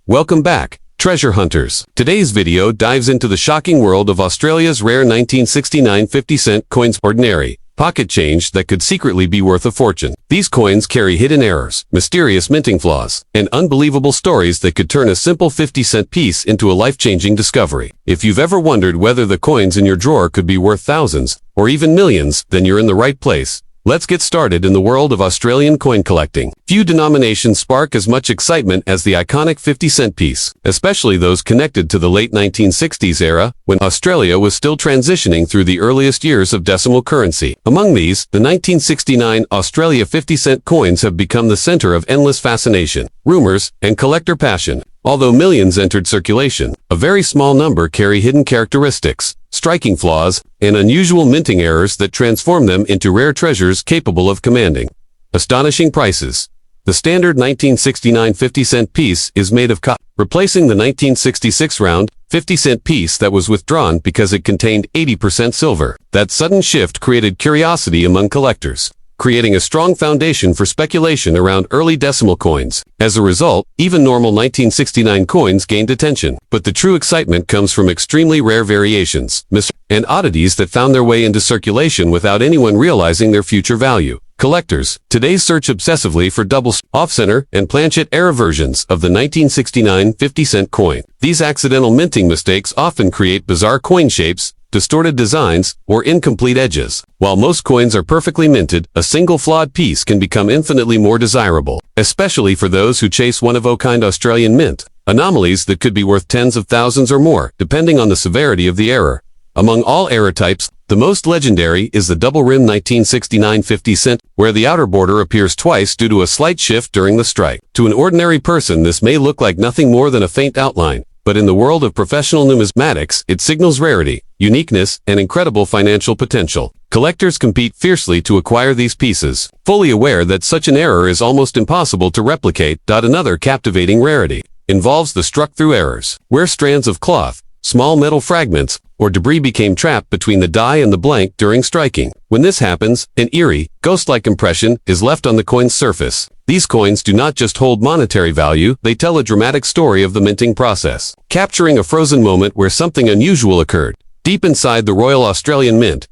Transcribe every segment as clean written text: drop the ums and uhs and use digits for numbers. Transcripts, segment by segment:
Welcome back, treasure hunters. Today's video dives into the shocking world of Australia's rare 1969 50-cent coins, ordinary pocket change that could secretly be worth a fortune. These coins carry hidden errors, mysterious minting flaws, and unbelievable stories that could turn a simple 50-cent piece into a life-changing discovery. If you've ever wondered whether the coins in your drawer could be worth thousands, or even millions, then you're in the right place. Let's get started in the world of Australian coin collecting. Few denominations spark as much excitement as the iconic 50-cent piece, especially those connected to the late 1960s era, when Australia was still transitioning through the earliest years of decimal currency. Among these, the 1969 Australia 50-cent coins have become the center of endless fascination, rumors, and collector passion. Although millions entered circulation, a very small number carry hidden characteristics, striking flaws, and unusual minting errors that transform them into rare treasures capable of commanding astonishing prices. The standard 1969 50-cent piece is made of copper, replacing the 1966 round 50-cent piece that was withdrawn because it contained 80% silver. That sudden shift created curiosity among collectors, creating a strong foundation for speculation around early decimal coins. As a result, even normal 1969 coins gained attention. But the true excitement comes from extremely rare variations, and oddities that found their way into circulation without anyone realizing their future value. Collectors today search obsessively for double, off-center, and planchet-era versions of the 1969 50-cent coin. These accidental minting mistakes often create bizarre coin shapes, distorted designs, or incomplete edges. While most coins are perfectly minted, a single flawed piece can become infinitely more desirable, especially for those who chase one-of-a-kind Australian mint. Anomalies that could be worth tens of thousands or more, depending on the severity of the error. Among all error types, the most legendary is the double-rim 1969 50-cent, where the outer border appears twice due to a slight shift during the strike. To an ordinary person, this may look like nothing more than a faint outline, but in the world of professional numismatics, it signals rarity, uniqueness, and incredible financial potential. Collectors compete fiercely to acquire these pieces, fully aware that such an error is almost impossible to replicate. Another captivating rarity involves the struck-through errors, where strands of cloth, small metal fragments, or debris became trapped between the die and the blank during striking. When this happens, an eerie, ghost-like impression is left on the coin's surface. These coins do not just hold monetary value, they tell a dramatic story of the minting process, capturing a frozen moment where something unusual occurred, deep inside the Royal Australian Mint.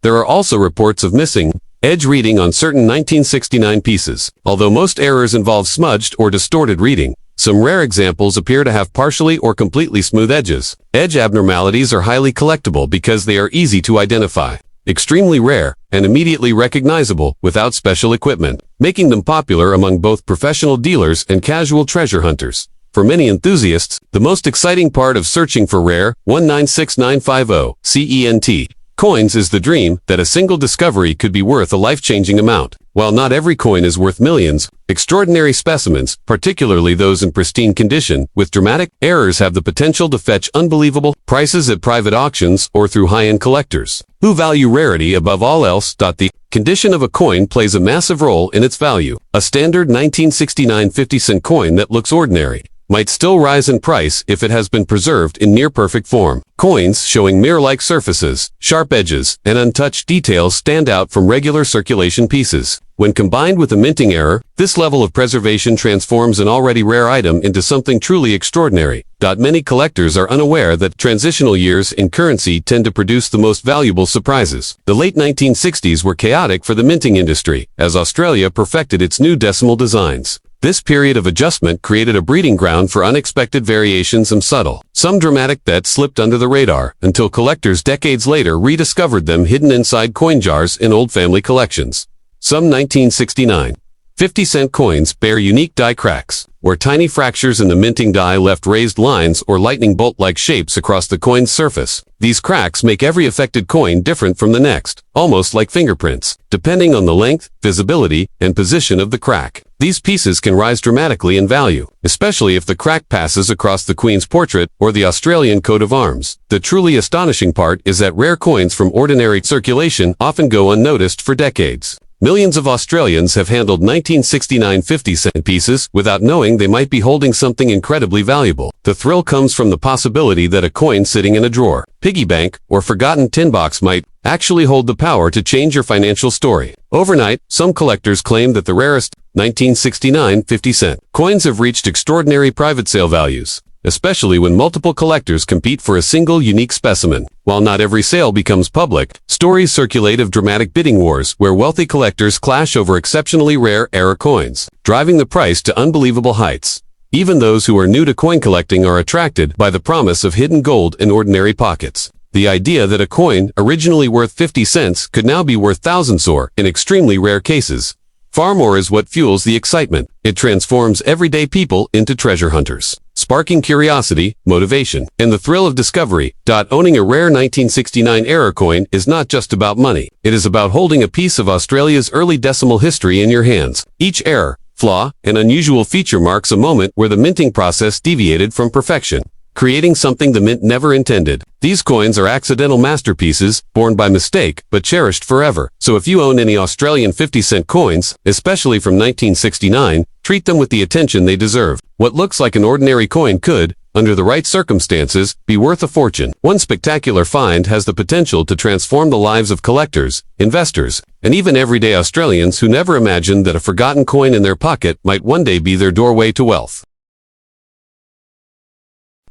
There are also reports of missing edge reading on certain 1969 pieces. Although most errors involve smudged or distorted reading, some rare examples appear to have partially or completely smooth edges. Edge abnormalities are highly collectible because they are easy to identify, extremely rare, and immediately recognizable without special equipment, making them popular among both professional dealers and casual treasure hunters. For many enthusiasts, the most exciting part of searching for rare 196950 CENT coins is the dream that a single discovery could be worth a life-changing amount. While not every coin is worth millions, extraordinary specimens, particularly those in pristine condition, with dramatic errors, have the potential to fetch unbelievable prices at private auctions or through high-end collectors who value rarity above all else. The condition of a coin plays a massive role in its value. A standard 1969 50-cent coin that looks ordinary might still rise in price if it has been preserved in near-perfect form. Coins showing mirror-like surfaces, sharp edges, and untouched details stand out from regular circulation pieces. When combined with a minting error, this level of preservation transforms an already rare item into something truly extraordinary. Many collectors are unaware that transitional years in currency tend to produce the most valuable surprises. The late 1960s were chaotic for the minting industry, as Australia perfected its new decimal designs. This period of adjustment created a breeding ground for unexpected variations and subtle, some dramatic, that slipped under the radar, until collectors decades later rediscovered them hidden inside coin jars in old family collections. Some 1969 50-cent coins bear unique die cracks, where tiny fractures in the minting die left raised lines or lightning bolt-like shapes across the coin's surface. These cracks make every affected coin different from the next, almost like fingerprints, depending on the length, visibility, and position of the crack. These pieces can rise dramatically in value, especially if the crack passes across the Queen's portrait or the Australian coat of arms. The truly astonishing part is that rare coins from ordinary circulation often go unnoticed for decades. Millions of Australians have handled 1969 50-cent pieces without knowing they might be holding something incredibly valuable. The thrill comes from the possibility that a coin sitting in a drawer, piggy bank, or forgotten tin box might actually hold the power to change your financial story. Overnight, some collectors claim that the rarest 1969 50-cent. Coins have reached extraordinary private sale values, especially when multiple collectors compete for a single unique specimen. While not every sale becomes public, stories circulate of dramatic bidding wars where wealthy collectors clash over exceptionally rare era coins, driving the price to unbelievable heights. Even those who are new to coin collecting are attracted by the promise of hidden gold in ordinary pockets. The idea that a coin originally worth 50 cents could now be worth thousands or, in extremely rare cases, far more is what fuels the excitement. It transforms everyday people into treasure hunters, sparking curiosity, motivation, and the thrill of discovery. Owning a rare 1969 era coin is not just about money. It is about holding a piece of Australia's early decimal history in your hands. Each error, flaw, and unusual feature marks a moment where the minting process deviated from perfection, creating something the mint never intended. These coins are accidental masterpieces, born by mistake, but cherished forever. So if you own any Australian 50-cent coins, especially from 1969, treat them with the attention they deserve. What looks like an ordinary coin could, under the right circumstances, be worth a fortune. One spectacular find has the potential to transform the lives of collectors, investors, and even everyday Australians who never imagined that a forgotten coin in their pocket might one day be their doorway to wealth.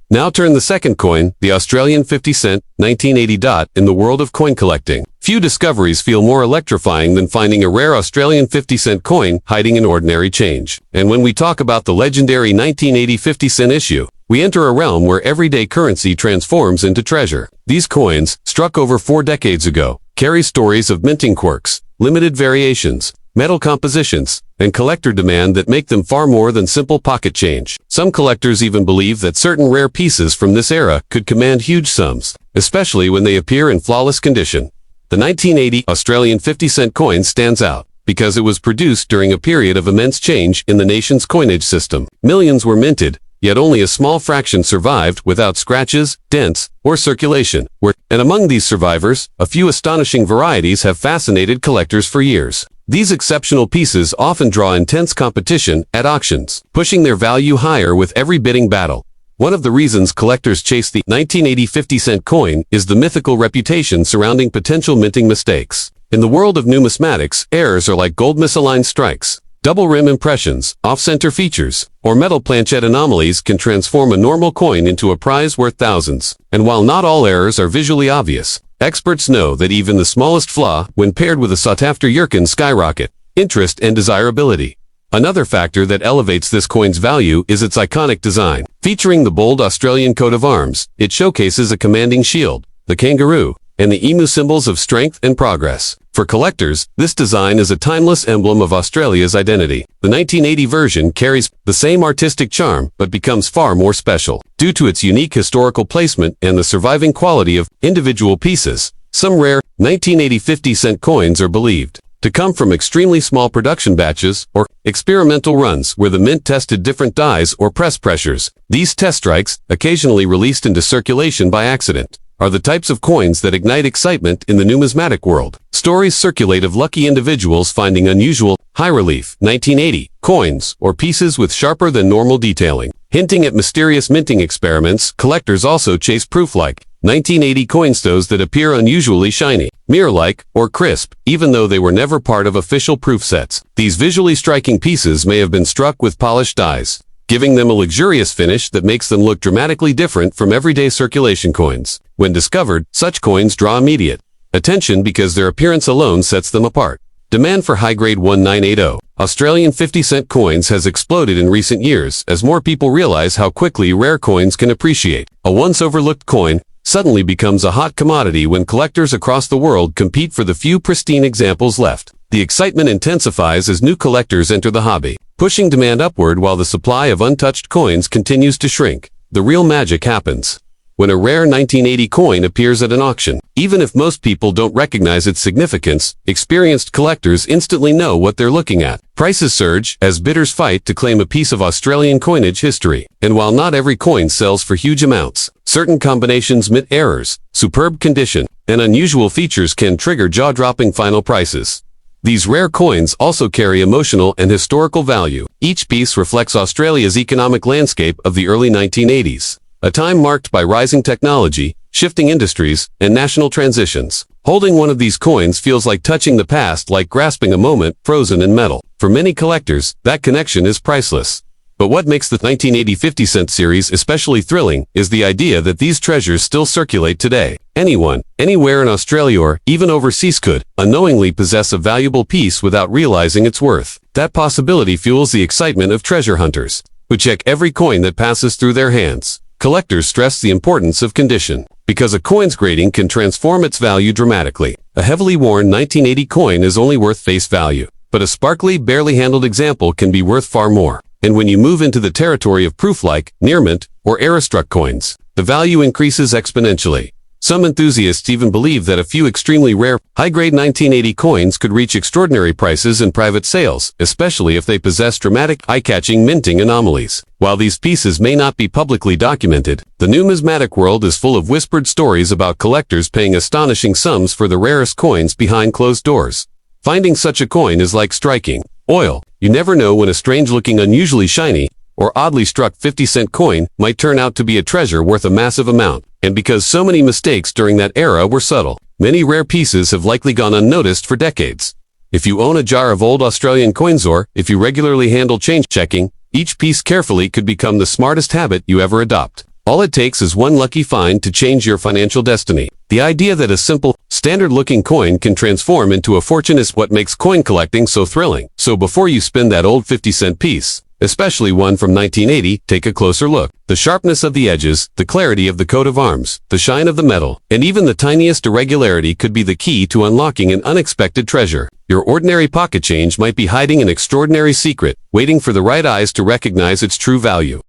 Now turn the second coin, the Australian 50-cent, 1980. In the world of coin collecting, few discoveries feel more electrifying than finding a rare Australian 50-cent coin hiding in ordinary change. And when we talk about the legendary 1980 50-cent issue, we enter a realm where everyday currency transforms into treasure. These coins, struck over 4 decades ago, carry stories of minting quirks, limited variations, metal compositions, and collector demand that make them far more than simple pocket change. Some collectors even believe that certain rare pieces from this era could command huge sums, especially when they appear in flawless condition. The 1980 Australian 50-cent coin stands out because it was produced during a period of immense change in the nation's coinage system. Millions were minted, yet only a small fraction survived without scratches, dents, or circulation. And among these survivors, a few astonishing varieties have fascinated collectors for years. These exceptional pieces often draw intense competition at auctions, pushing their value higher with every bidding battle. One of the reasons collectors chase the 1980 50-cent coin is the mythical reputation surrounding potential minting mistakes. In the world of numismatics, errors are like gold misaligned strikes. Double rim impressions, off-center features, or metal planchet anomalies can transform a normal coin into a prize worth thousands. And while not all errors are visually obvious, experts know that even the smallest flaw, when paired with a sought-after Yerkin, skyrocket interest and desirability. Another factor that elevates this coin's value is its iconic design. Featuring the bold Australian coat of arms, it showcases a commanding shield, the kangaroo, and the emu symbols of strength and progress. For collectors, this design is a timeless emblem of Australia's identity. The 1980 version carries the same artistic charm, but becomes far more special. Due to its unique historical placement and the surviving quality of individual pieces, some rare 1980 50-cent coins are believed to come from extremely small production batches or experimental runs where the mint tested different dies or press pressures. These test strikes, occasionally released into circulation by accident, are the types of coins that ignite excitement in the numismatic world. Stories circulate of lucky individuals finding unusual, high-relief 1980 coins or pieces with sharper than normal detailing. Hinting at mysterious minting experiments, collectors also chase proof-like 1980 coinstones that appear unusually shiny, mirror-like, or crisp, even though they were never part of official proof sets. These visually striking pieces may have been struck with polished dies, giving them a luxurious finish that makes them look dramatically different from everyday circulation coins. When discovered, such coins draw immediate attention because their appearance alone sets them apart. Demand for high-grade 1980 Australian 50-cent coins has exploded in recent years as more people realize how quickly rare coins can appreciate. A once overlooked coin suddenly becomes a hot commodity when collectors across the world compete for the few pristine examples left. The excitement intensifies as new collectors enter the hobby, pushing demand upward while the supply of untouched coins continues to shrink. The real magic happens when a rare 1980 coin appears at an auction. Even if most people don't recognize its significance, experienced collectors instantly know what they're looking at. Prices surge as bidders fight to claim a piece of Australian coinage history. And while not every coin sells for huge amounts, certain combinations, mint errors, superb condition, and unusual features can trigger jaw-dropping final prices. These rare coins also carry emotional and historical value. Each piece reflects Australia's economic landscape of the early 1980s, a time marked by rising technology, shifting industries, and national transitions. Holding one of these coins feels like touching the past, like grasping a moment frozen in metal. For many collectors, that connection is priceless. But what makes the 1980 50-cent series especially thrilling is the idea that these treasures still circulate today. Anyone, anywhere in Australia or even overseas could, unknowingly possess a valuable piece without realizing its worth. That possibility fuels the excitement of treasure hunters, who check every coin that passes through their hands. Collectors stress the importance of condition, because a coin's grading can transform its value dramatically. A heavily worn 1980 coin is only worth face value, but a sparkly, barely handled example can be worth far more. And when you move into the territory of proof like near mint or era-struck coins, the value increases exponentially. Some enthusiasts even believe that a few extremely rare, high-grade 1980 coins could reach extraordinary prices in private sales, especially if they possess dramatic, eye-catching minting anomalies. While these pieces may not be publicly documented, the numismatic world is full of whispered stories about collectors paying astonishing sums for the rarest coins behind closed doors. Finding such a coin is like striking oil. You never know when a strange-looking, unusually shiny, or oddly struck 50-cent coin might turn out to be a treasure worth a massive amount. And because so many mistakes during that era were subtle, many rare pieces have likely gone unnoticed for decades. If you own a jar of old Australian coins or if you regularly handle change checking, each piece carefully could become the smartest habit you ever adopt. All it takes is one lucky find to change your financial destiny. The idea that a simple, standard-looking coin can transform into a fortune is what makes coin collecting so thrilling. So before you spend that old 50-cent piece, especially one from 1980, take a closer look. The sharpness of the edges, the clarity of the coat of arms, the shine of the metal, and even the tiniest irregularity could be the key to unlocking an unexpected treasure. Your ordinary pocket change might be hiding an extraordinary secret, waiting for the right eyes to recognize its true value.